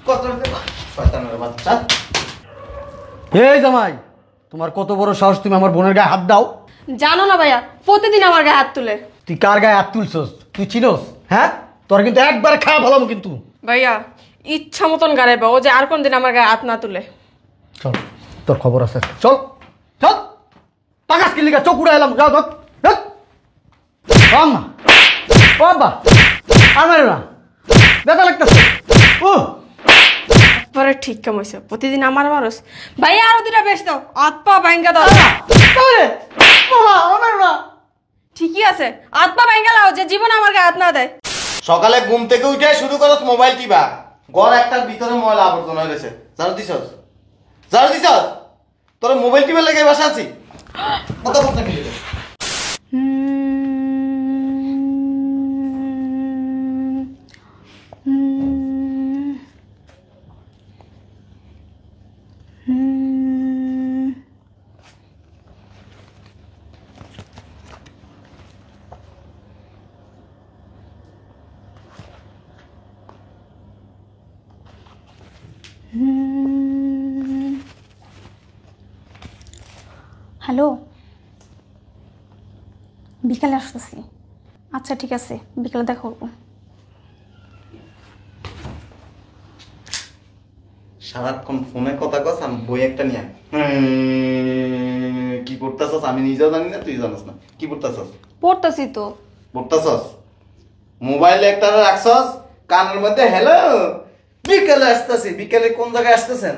কত শয়তানের বাচ্চা। এই জামাই, তোমার কত বড় সাহস, তুমি আমার বোনের গায়ে হাত দাও? জানো না ভাইয়া, প্রতিদিন আমার গায়ে হাত তুলে। তুই কার গায়ে হাত তুলছস তুই চিনোস? হ্যাঁ, তোর কিন্তু একবার খাওয়া ভালো কিন্তু। ভাইয়া ইচ্ছা মতন গাড়াইবা, ও যে আর কোন দিন আমার গায়ে হাত না তুলে। চল, তোর খবর আছে, চল চল। টাকা কিনলি চোখ উড়ে এলাম, যাও ধর। আম্মা ও আব্বা, আমার না ব্যথা লাগতেছে। পরে ঠিক কাম হয়েছে, প্রতিদিন আমার মানুষ। ভাইয়া আরো দুটা বেশ দাও, হাত পা ভাঙ্গা দাও। ঠিকই আছে, হাত পা ভাঙ্গা দাও, যে জীবন আমার গায়ে হাত না দেয়। সকালে ঘুম থেকে উঠে শুরু করস মোবাইল টিপা, ঘর একটার ভিতরে ময়লা আবর্জনা হয়ে গেছে। ঝাড়ু দিছস? ঝাড়ু দিছস? তোর মোবাইল টিপা লেগে বসে আছি। কত কথা কি হ্যালো, বিকালে আসতেছি। আচ্ছা ঠিক আছে, বিকালে দেখা করবো। সারাক্ষণ ফোনে কথা কস, আমি বই একটা নিয়ে কি পড়তেছস আমি নিজেও জানি না, তুই জানিস না কি পড়তেছস। পড়তেছি তো। পড়তেছস মোবাইলে একটা রাখছস কানের মধ্যে। হ্যালো, বিকেলে আসতেছি। বিকেলে কোন জায়গায় আসতেছেন?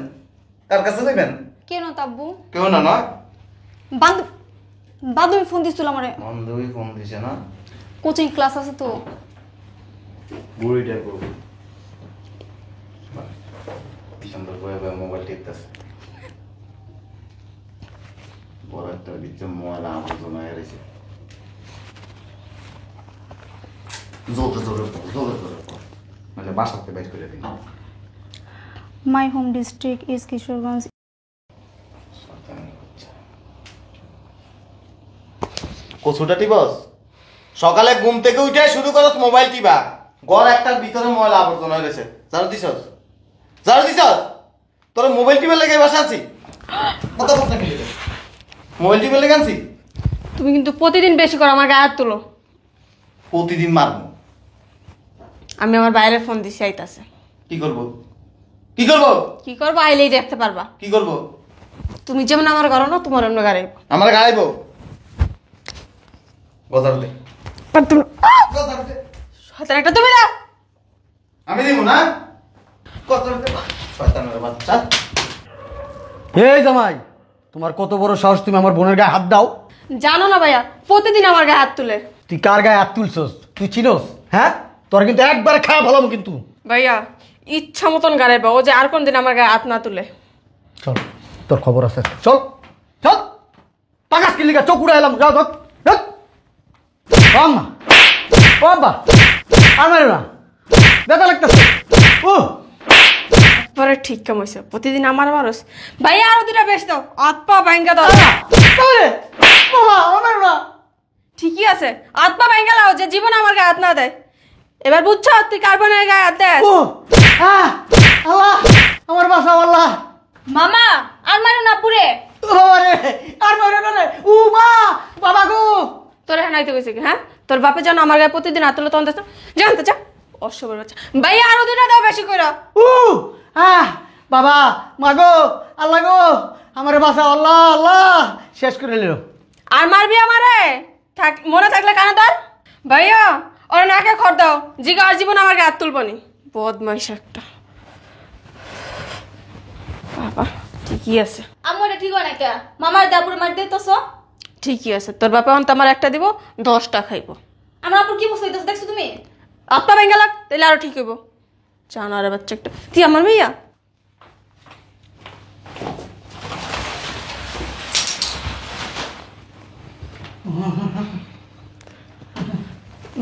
কার কাছে যাবেন? কেন তাব্বু? কেউ না না, বান্ধবী ফোন দিছিল আমারে। বান্ধবী ফোন দিছে না? কোচিং ক্লাস আছে তো। বুড়িটা করবো কি সুন্দর করে মোবাইল টিপতেছে। বড় একটা ভিতরে ময়লা আবর্জনা এসেছে। জোরে জোরে পড়, জোরে জোরে পড়, মানে বাসাতে বাইর করে দিন। My home district is Kishoreganj. কচুটা টিপস? সকালে ঘুম থেকে উঠে শুরু করস মোবাইল টিপা, ঘর একটার ভিতরে ময়লা আবর্জনা হয়ে গেছে। ঝাড়ু দিছস? ঝাড়ু দিছস? তোর মোবাইল টিপা লেগে বসে আছি। কত কথা কি মোবাইল টিপা লেগে আনছি? তুমি কিন্তু প্রতিদিন বেশি করে আমার গায়ে হাত তুলো। প্রতিদিন মারবো। আমি আমার বাইরে ফোন দিছি, আইতাছে। কি করব? কি করব? কি করবো? আইলেই দেখতে পারবা। কি করব? তুমি যেমন আমার গাড়ো না, তোমার অন্য গাড়ি। আমার গাড়াইব। গজার দে। গজার দে। শয়তান একটা, তুমি দাও। আমি দিব না। গজার দে। শয়তানের বাচ্চা। এই জামাই, তোমার কত বড় সাহস, তুমি আমার বোনের গায়ে হাত দাও? জানো না ভাইয়া, প্রতিদিন আমার গায়ে হাত তুলে। তুই কার গায়ে হাত তুলছস তুই চিনোস? হ্যাঁ, তোর কিন্তু একবার খাওয়া ভালো কিন্তু। ভাইয়া ইচ্ছা মতন গাড়াইবা, ও যে আর কোন দিন আমার গায়ে হাত না তুলে। চল, তোর খবর আছে, চল চল। টাকা কিনলি চোখ উড়ে এলাম, যাও ধর। আম্মা ও আব্বা, আমার না ব্যথা লাগতেছে। পরে ঠিক কাম হয়েছে, প্রতিদিন আমার মানুষ। ভাইয়া আরো দুটা বেশ দাও, হাত পা ভাঙ্গা দাও। আমার না। ঠিকই আছে, হাত পা ভাঙ্গা দাও, যে জীবন আমার গায়ে হাত না দেয়। এবার বুঝছো তুই কার্বনের গায়ে হাত দেয়। আল্লাহ, আমার বাঁচাও আল্লাহ। মামা আর মারো না পুরে। আর মারো না রে। ও মা, বাবা গো। তোর হ্যাঁ নাইতে গেছে কি? হ্যাঁ, তোর বাপে যেন আমার গায়ে প্রতিদিন হাত তুলে, তখন জানতে চা অসবের বাচ্চা। ভাইয়া আরো দুটা দাও বেশি করে। বাবা, মা গো, আল্লাহ গো, আমারে বাঁচাও আল্লাহ। আল্লাহ শেষ করে নিল। আর মারবি আমারে? মনে থাকলে কানে ধর। ভাইয়া ওরা নাকে খড় দাও, জিগা আর জীবন আমার গায়ে হাত তুলবনি। বদমাইশ একটা। বাবা ঠিকই আছে। আমার ঠিক হয় না কে? মামার দাপুরে মার দিতেছ। ঠিকই আছে, তোর বাপা অন্ত আমার একটা দিব, 10টা খাইব। আমার আপুর কি বসে হইতেছে দেখছো তুমি? আপনা ভেঙ্গে লাগ, তাহলে আরো ঠিক হইব। জানারে বাচ্চা একটা। তুই আমার ভাইয়া?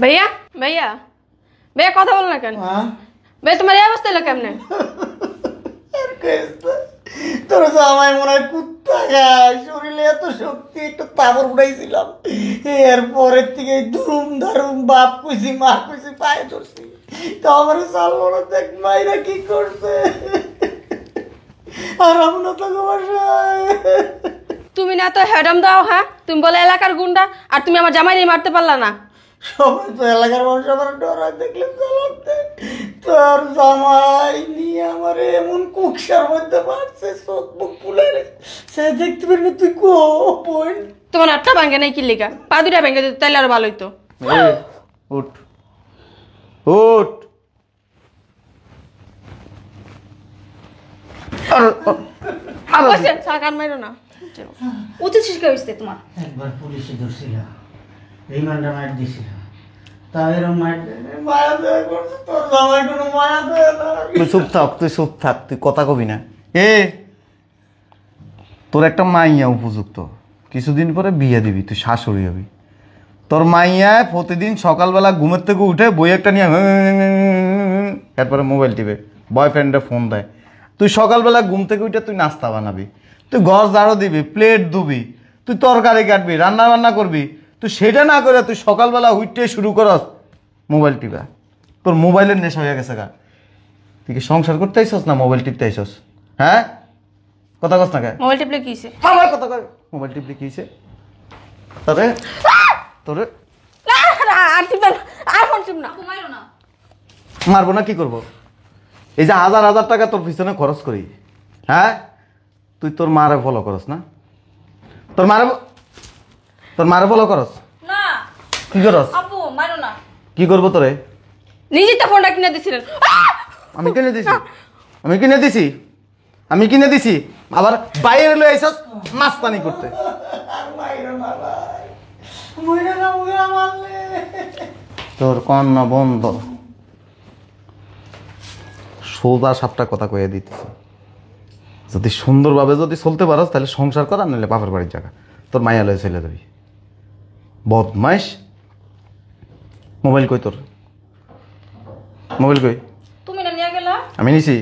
ভাইয়া ভাইয়া ভাইয়া কথা বল না কেন? ভাই তোমার এই অবস্থা এলো কেমনে? তোর জামাই মনে হয় কুত্তা খায়, শরীরে এত শক্তি, একটু তাবর উঠাইছিলাম, এরপরের থেকে দুরুম দারুম বাপ কইছি, মা কইছি, পায়ে ধরছি, তো আমার চাললো না। দেখ মাইরা কি করছে। আর আমরা তো বাসায় তুমি না তো হেডাম দাও, হ্যাঁ? তুমি বলে এলাকার গুন্ডা, আর তুমি আমার জামাইরে মারতে পারলা না। সবাই তো এলাকার মানুষ আমার ডরায় দেখলে চালাতে, তোর জামাই নিয়ে আমার এমন কুকসার মধ্যে মারছে, চোখ মুখ ফুলে সে দেখতে পারবি তুই কো বোন। তোমার আটটা ভাঙ্গে নাই কি লেগা? পা দুটা ভেঙে দিত তাইলে আরো ভালো হইতো। উঠ উঠ। কইছে সাকার মাইরো না। উচিত শিক্ষা হয়েছে তোমার। একবার পুলিশে ধরছিল, রিমান্ডে মার দিছিল, তাও এরকম মার মায়া দেয়া করছে, তোর জামাই কোনো মায়া দেয় না। তুই চুপ থাক, তুই চুপ থাক, তুই কথা কবি না। তোর একটা মাইয়া উপযুক্ত, কিছুদিন পরে বিয়ে দিবি, তুই শাশুড়ি হবি। তোর মাইয়া প্রতিদিন সকালবেলা ঘুমের থেকে উঠে বই একটা নিয়ে এরপরে মোবাইল টিপে বয়ফ্রেন্ডে ফোন দেয়। তুই সকালবেলা ঘুম থেকে উঠে তুই নাস্তা বানাবি, তুই ঘর ঝাড়ু দিবি, প্লেট ধুবি, তুই তরকারি কাটবি, রান্না বান্না করবি। তুই সেটা না করে তুই সকালবেলা উঠতে শুরু করস মোবাইল টিপা। তোর মোবাইলের নেশা হয়ে গেছে গা। তুই কি সংসার করতে আইসস না মোবাইল টিপতে আইসস? হ্যাঁ, কথা কস না কে? মোবাইল টিপলে কি হইছে? আমার কথা কয়, মোবাইল টিপলে কি হয়েছে? তোরে তোরে আর টিপবে না, আর ফোন টিপ না। ঘুমাইরো না। মারবো না, কি করবো? এই যে হাজার হাজার টাকা তোর পিছনে খরচ করি, হ্যাঁ? তুই তোর মারে ফলো করস না? তোর মারে ফলো করস? না কি করস? আপু মারো না। কি করবো তোরে? নিজে তো ফোনটা কিনে দিছিলেন। আমি কিনে দিছি, আমি কিনে দিছি, আমি কিনে দিছি। আবার বাইরে লয়ে আইসস মাস্তানি করতে। আর মাইরো না ভাই, মইরা না মুগা মারলে। তোর কন্যা বন্ধ, সোজা সাপটা কথা কয়ে দিতেছি। যদি সুন্দরভাবে যদি চলতে পারস তাহলে সংসার কর, আর নাহলে বাপের বাড়ির জায়গা তোর মায়া লয়ে চলে যাবি। বদমাইশ। মোবাইল কই তোর? মোবাইল কই? তুমি না নিয়ে গেলা। আমি নিছি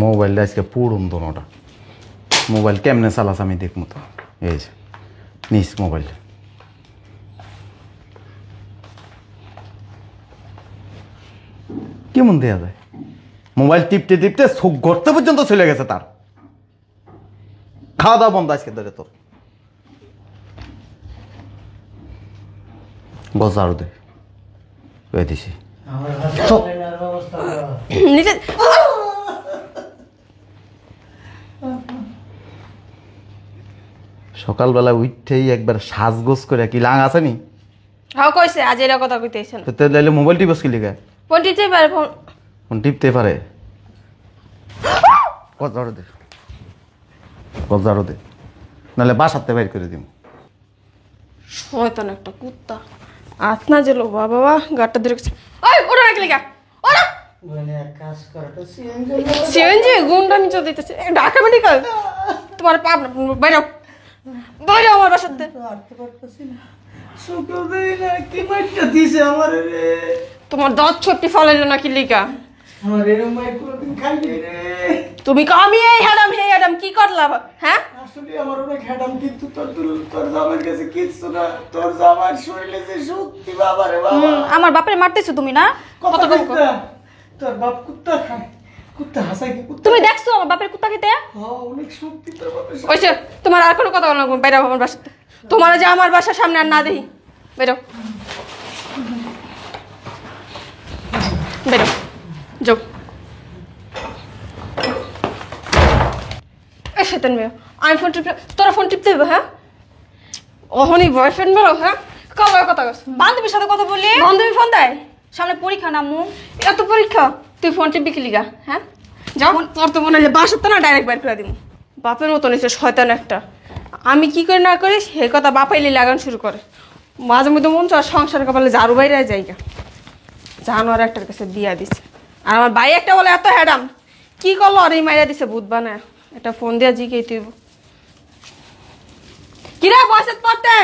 মোবাইলটা, আজকে পুরুন দোনোটা। মোবাইল কেমনে চালাস আমি দেখবো তো। এই যে নিস মোবাইল। কেমন দেয়া যায়? মোবাইল টিপতে টিপতে চোখ গড়তে পর্যন্ত চলে গেছে তার। খাওয়া দাওয়া বন্ধ আজকে ধরে তোর। গজ আরো দে, কয়ে দিছি। আমার হাসপাতালের অবস্থা নিজে সকালবেলা উঠতেই একবার সাজগোজ করে, কি লাং আছে নি? হাও কইছে আজ এরা কথা কইতেছেন। তো তাহলে মোবাইল টিপস কি লিখা? ফোন টিপতে পারে, ফোন ফোন টিপতে পারে। গজারো দে, গজারো দে, নাহলে বাসাতে বাইর করে দিব। শয়তান একটা কুত্তা। আতনা জেলো বাবা, গাটটা ধরে গেছে। ওই ওরা নাকি লিগা, ওরা বলে এক কাজ কর, তো সিএনজি গুন্ডা নিচে দিতেছে। ঢাকা মেডিকেল তোমার পাপ না, বাইরে বাইরে আমার বাসাতে। হাঁটতে পারতেছি না, শুকর দেই না, কি মাইরটা দিছে আমার রে। তোমার দাঁত ছুটি ফলাইলো নাকি লিগা? আমার এরকম মাইর কোনদিন খাইনি রে। তুমি আমি এই হ্যাডাম হে হ্যাডাম কি করলাম, হ্যাঁ? আসলে আমার অনেক হ্যাডাম, কিন্তু তোর জামাইয়ের কাছে কিচ্ছু না। তোর জামাইয়ের শরীরে যে শক্তি, বাবা রে বাবা। আমার বাপরে মারতেছো তুমি না? কত কম কর। কুত্তা, তোর বাপ কুত্তা খায়, কুত্তা হাসায় কি কুত্তা? তুমি দেখছো আমার বাপের কুত্তা খেতে? হ্যাঁ, অনেক শক্তি তোর বাপের। ওইসে তোমার আর কোনো কথা বলো না, বাইরে আমার বাসাতে। তোমার যে আমার বাসার সামনে আর না দেখি, বেরো বেরো, যাও। এই শয়তান মেয়ে, আমি ফোন টিপতে, তোরা ফোন টিপতে হবে, হ্যাঁ? ওহনি বয়ফ্রেন্ড বলো, হ্যাঁ? কবে কথা কস? বান্ধবীর সাথে কথা বলি। বান্ধবী ফোন দেয়, সামনে পরীক্ষা না মু। এত পরীক্ষা, তুই ফোন টিপবি কি লিগা, হ্যাঁ? যাও, তোর তো মনে হলে বাসাতে না ডাইরেক্ট বাইর করে দিব। বাপের মতো নিচ্ছে শয়তান একটা। আমি কি করে না করি সে কথা বাপাইলে লাগান শুরু করে। মাঝে মধ্যে মন চায় সংসার কপালে ঝাড়ু বাইরে যাইগা, জানোয়ার একটার কাছে দিয়া দিছে। আর আমার ভাই একটা বলে এত হ্যাডাম, কি করলো আর এই মাইরা দিছে ভূত বানায়। এটা ফোন দিয়া জিগেই তুই কিরা বসে পড়তে